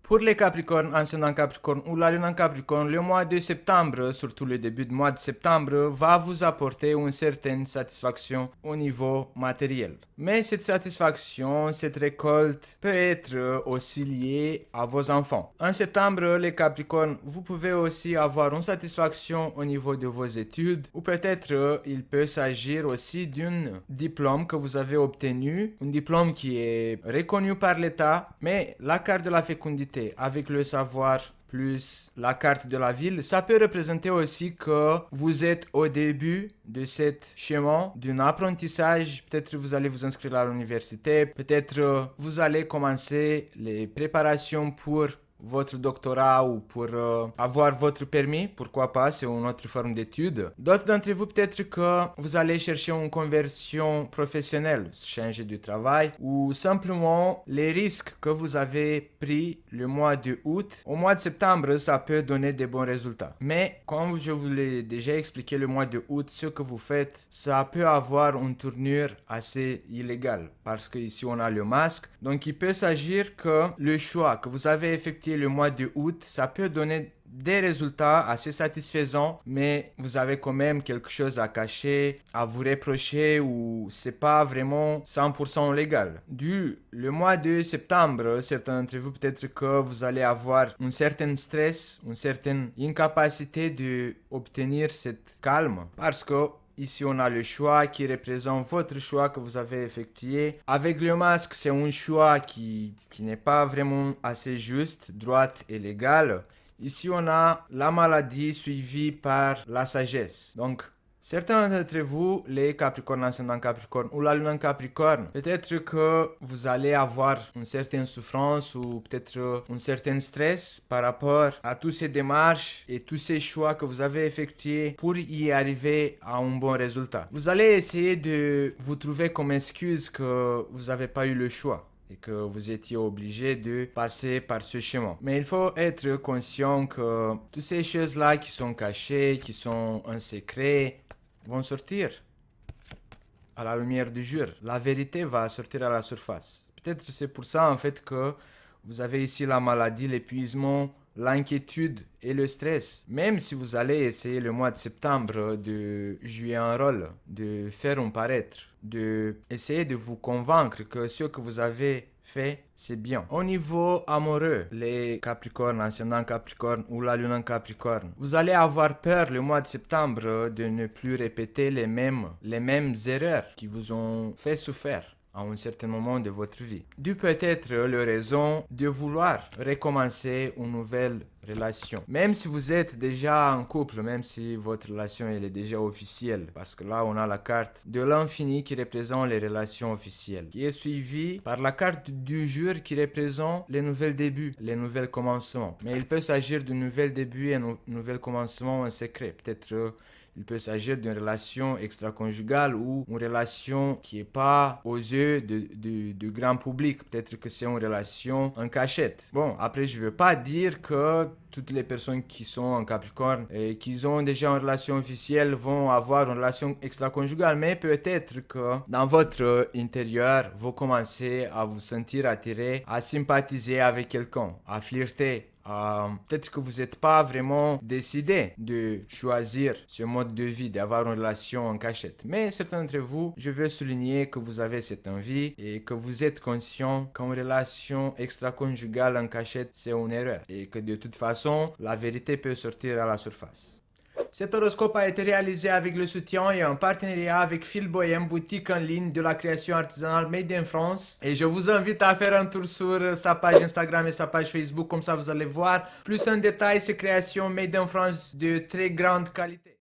Pour les Capricornes, ascendant Capricorne ou la lune en Capricorne, le mois de septembre, surtout le début du mois de septembre, va vous apporter une certaine satisfaction au niveau matériel. Mais cette satisfaction, cette récolte peut être aussi liée à vos enfants. En septembre, les Capricornes, vous pouvez aussi avoir une satisfaction au niveau de vos études ou peut-être il peut s'agir aussi d'un diplôme que vous avez obtenu, un diplôme qui est reconnu par l'État, mais la carte de la fécondité avec le savoir plus la carte de la ville, ça peut représenter aussi que vous êtes au début de cet chemin d'un apprentissage. Peut-être vous allez vous inscrire à l'université, peut-être vous allez commencer les préparations pour votre doctorat ou pour avoir votre permis, pourquoi pas, c'est une autre forme d'étude. D'autres d'entre vous, peut-être que vous allez chercher une conversion professionnelle, changer de travail, ou simplement les risques que vous avez pris le mois de août. Au mois de septembre, ça peut donner des bons résultats. Mais, comme je vous l'ai déjà expliqué, le mois de août, ce que vous faites, ça peut avoir une tournure assez illégale, parce qu'ici on a le masque. Donc, il peut s'agir que le choix que vous avez effectué le mois de août, ça peut donner des résultats assez satisfaisants, mais vous avez quand même quelque chose à cacher, à vous reprocher ou c'est pas vraiment 100% légal. Le mois de septembre, certains d'entre vous peut-être que vous allez avoir un certain stress, une certaine incapacité d'obtenir cette calme parce que ici, on a le choix qui représente votre choix que vous avez effectué. Avec le masque, c'est un choix qui n'est pas vraiment assez juste, droite et légal. Ici, on a la maladie suivie par la sagesse. Donc, certains d'entre vous, les Capricornes, ascendant Capricorne ou la lune en Capricorne, peut-être que vous allez avoir une certaine souffrance ou peut-être un certain stress par rapport à toutes ces démarches et tous ces choix que vous avez effectués pour y arriver à un bon résultat. Vous allez essayer de vous trouver comme excuse que vous n'avez pas eu le choix et que vous étiez obligé de passer par ce chemin. Mais il faut être conscient que toutes ces choses-là qui sont cachées, qui sont un secret, vont sortir à la lumière du jour. La vérité va sortir à la surface. Peut-être c'est pour ça en fait que vous avez ici la maladie, l'épuisement, l'inquiétude et le stress. Même si vous allez essayer le mois de septembre de jouer un rôle, de faire un paraître, de essayer de vous convaincre que ce que vous avez fait, c'est bien. Au niveau amoureux, les Capricornes, ascendant Capricorne ou la lune en Capricorne, vous allez avoir peur le mois de septembre de ne plus répéter les mêmes erreurs qui vous ont fait souffrir à un certain moment de votre vie. D'où peut-être la raison de vouloir recommencer une nouvelle relation. Même si vous êtes déjà en couple, même si votre relation elle est déjà officielle, parce que là on a la carte de l'infini qui représente les relations officielles, qui est suivie par la carte du jour qui représente les nouveaux débuts, les nouveaux commencements. Mais il peut s'agir de nouveaux débuts et un nouvel commencement en secret. Peut-être il peut s'agir d'une relation extra-conjugale ou une relation qui n'est pas aux yeux du grand public. Peut-être que c'est une relation en cachette. Bon, après, je ne veux pas dire que toutes les personnes qui sont en Capricorne et qui ont déjà une relation officielle vont avoir une relation extra-conjugale, mais peut-être que dans votre intérieur, vous commencez à vous sentir attiré, à sympathiser avec quelqu'un, à flirter. Peut-être que vous n'êtes pas vraiment décidé de choisir ce mode de vie, d'avoir une relation en cachette. Mais certains d'entre vous, je veux souligner que vous avez cette envie et que vous êtes conscient qu'une relation extra-conjugale en cachette, c'est une erreur. Et que de toute façon, la vérité peut sortir à la surface. Cet horoscope a été réalisé avec le soutien et en partenariat avec Phil Bohem, boutique en ligne de la création artisanale Made in France. Et je vous invite à faire un tour sur sa page Instagram et sa page Facebook, comme ça vous allez voir plus en détail ces créations Made in France de très grande qualité.